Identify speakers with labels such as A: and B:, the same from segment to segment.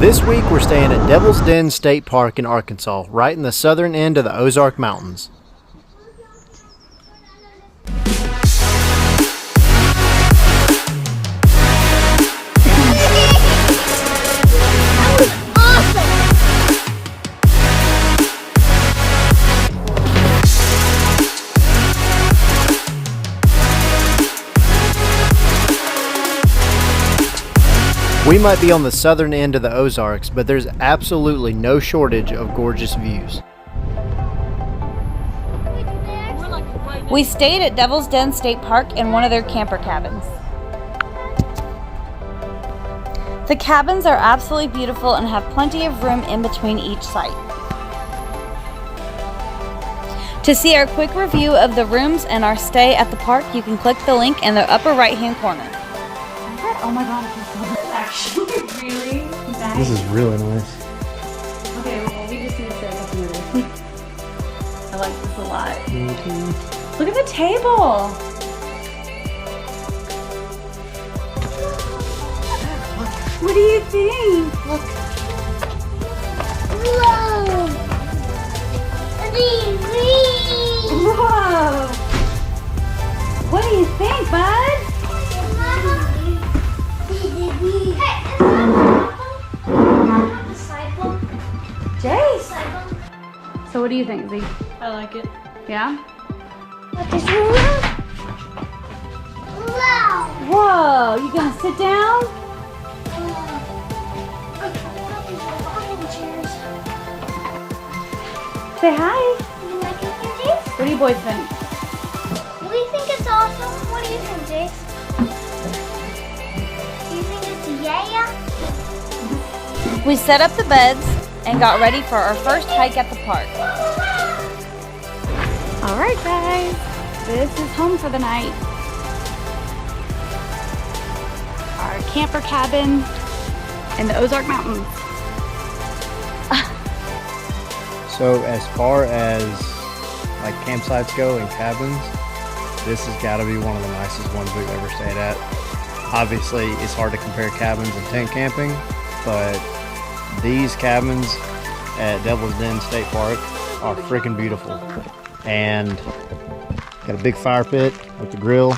A: This week we're staying at Devil's Den State Park in Arkansas, right in the southern end of the Ozark Mountains. We might be on the southern end of the Ozarks, but there's absolutely no shortage of gorgeous views.
B: We stayed at Devil's Den State Park in one of their camper cabins. The cabins are absolutely beautiful and have plenty of room in between each site. To see our quick review of the rooms and our stay at the park, you can click the link in the upper right-hand corner. Oh my god, actually really nice.
A: This is really nice.
B: Okay, well, we just need to set up here. I like this a lot. Look at the table. What do you think? Look.
C: Whoa!
B: Whoa! What do you think, bud? Jace! So what do you think, Z?
D: I like it.
B: Yeah?
C: Wow!
B: Whoa! You gonna sit down? Say hi!
C: You like it, Jace?
B: What do you boys think?
C: We think it's awesome. What do you think, Jace? Do you think it's yeah?
B: We set up the beds and got ready for our first hike at the park. Alright guys, this is home for the night. Our camper cabin in the Ozark Mountains.
A: So as far as like campsites go and cabins, this has got to be one of the nicest ones we've ever stayed at. Obviously, it's hard to compare cabins and tent camping, but these cabins at Devil's Den State Park are freaking beautiful. And got a big fire pit with the grill.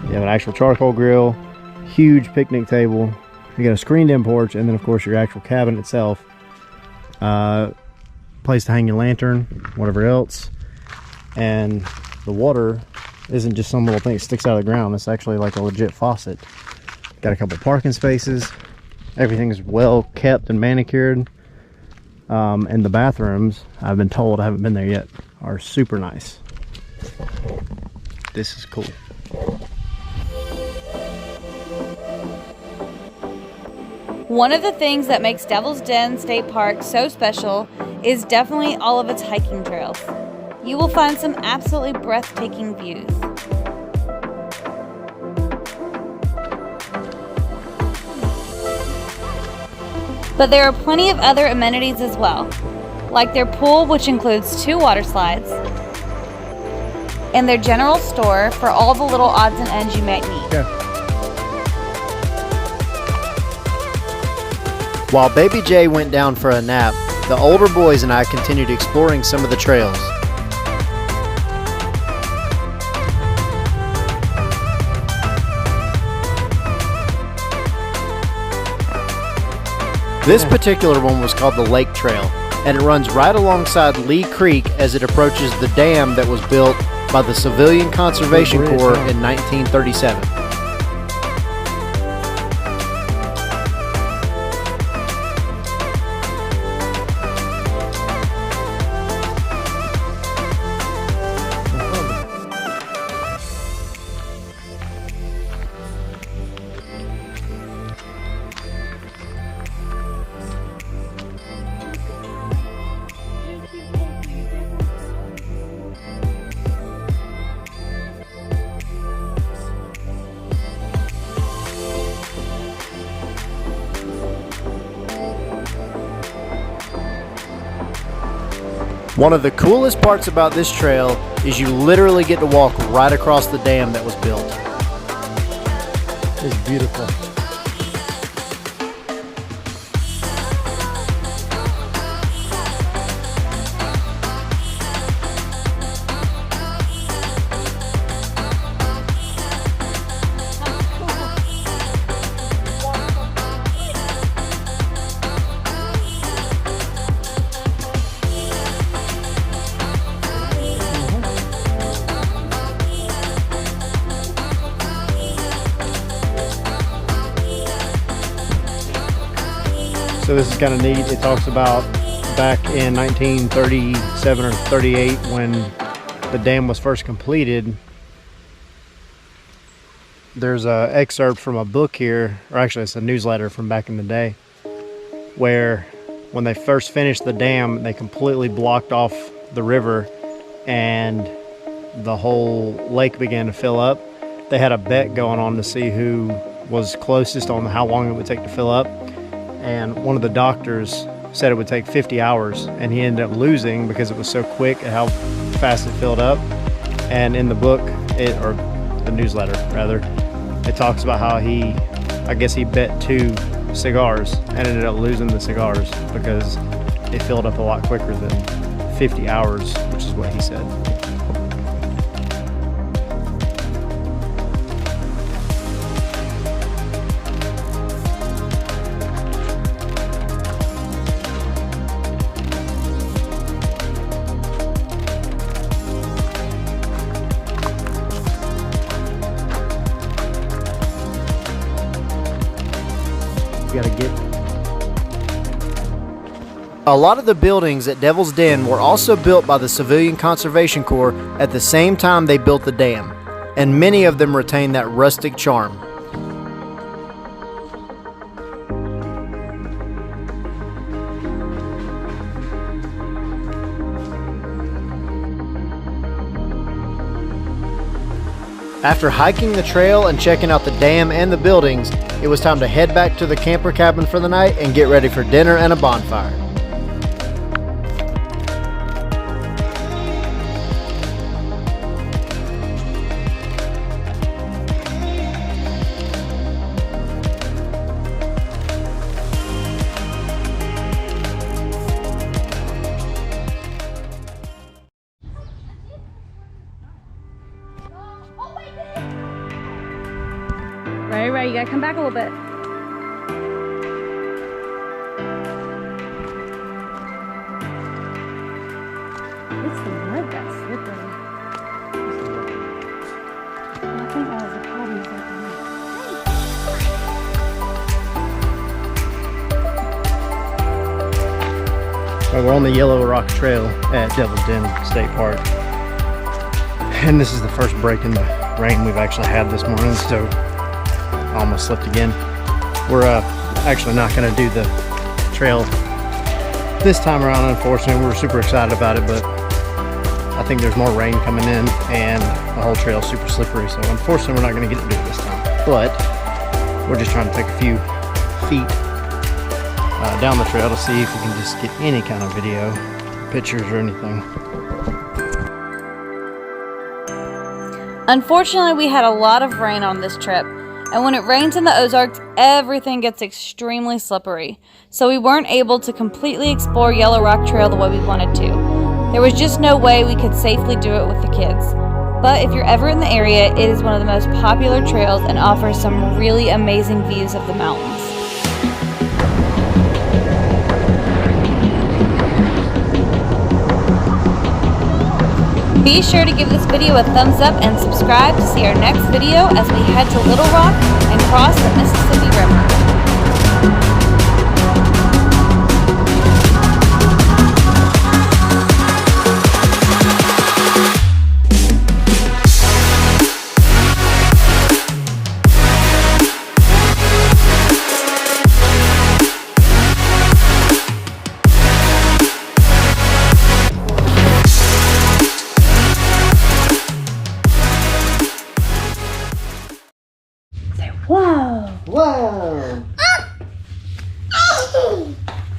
A: You have an actual charcoal grill, huge picnic table. You got a screened-in porch, and then of course your actual cabin itself. Place to hang your lantern, whatever else. And the water isn't just some little thing that sticks out of the ground. It's actually like a legit faucet. Got a couple parking spaces. Everything's well kept and manicured. And the bathrooms, I've been told, I haven't been there yet, are super nice. This is cool.
B: One of the things that makes Devil's Den State Park so special is definitely all of its hiking trails. You will find some absolutely breathtaking views. But there are plenty of other amenities as well, like their pool, which includes 2 water slides, and their general store for all the little odds and ends you might need.
A: Yeah. While Baby Jay went down for a nap, the older boys and I continued exploring some of the trails. This particular one was called the Lake Trail, and it runs right alongside Lee Creek as it approaches the dam that was built by the Civilian Conservation Corps in 1937. One of the coolest parts about this trail is you literally get to walk right across the dam that was built. It's beautiful. So this is kind of neat. It talks about back in 1937 or 38 when the dam was first completed. There's an excerpt from a book here, or actually it's a newsletter from back in the day, where when they first finished the dam, they completely blocked off the river and the whole lake began to fill up. They had a bet going on to see who was closest on how long it would take to fill up. And one of the doctors said it would take 50 hours, and he ended up losing because it was so quick at how fast it filled up. And in the book, or the newsletter rather, it talks about how I guess he bet 2 cigars and ended up losing the cigars because it filled up a lot quicker than 50 hours, which is what he said.
D: A lot of the buildings at Devil's Den were also built by the Civilian Conservation Corps at the same time they built the dam, and many of them retain that rustic charm. After hiking the trail and checking out the dam and the buildings, it was time to head back to the camper cabin for the night and get ready for dinner and a bonfire.
B: Right, you gotta come back a little bit. It's the mud that's slippery. I think that was the problem.
A: Well, we're on the Yellow Rock Trail at Devil's Den State Park. And this is the first break in the rain we've actually had this morning, so I almost slipped again. We're actually not going to do the trail this time around, unfortunately. We were super excited about it, but I think there's more rain coming in and the whole trail is super slippery, so unfortunately we're not going to get to do it this time. But we're just trying to take a few feet down the trail to see if we can just get any kind of video, pictures or anything.
B: Unfortunately, we had a lot of rain on this trip, and when it rains in the Ozarks, everything gets extremely slippery, so we weren't able to completely explore Yellow Rock Trail the way we wanted to. There was just no way we could safely do it with the kids. But if you're ever in the area, it is one of the most popular trails and offers some really amazing views of the mountains. Be sure to give this video a thumbs up and subscribe to see our next video as we head to Little Rock and cross the Mississippi River.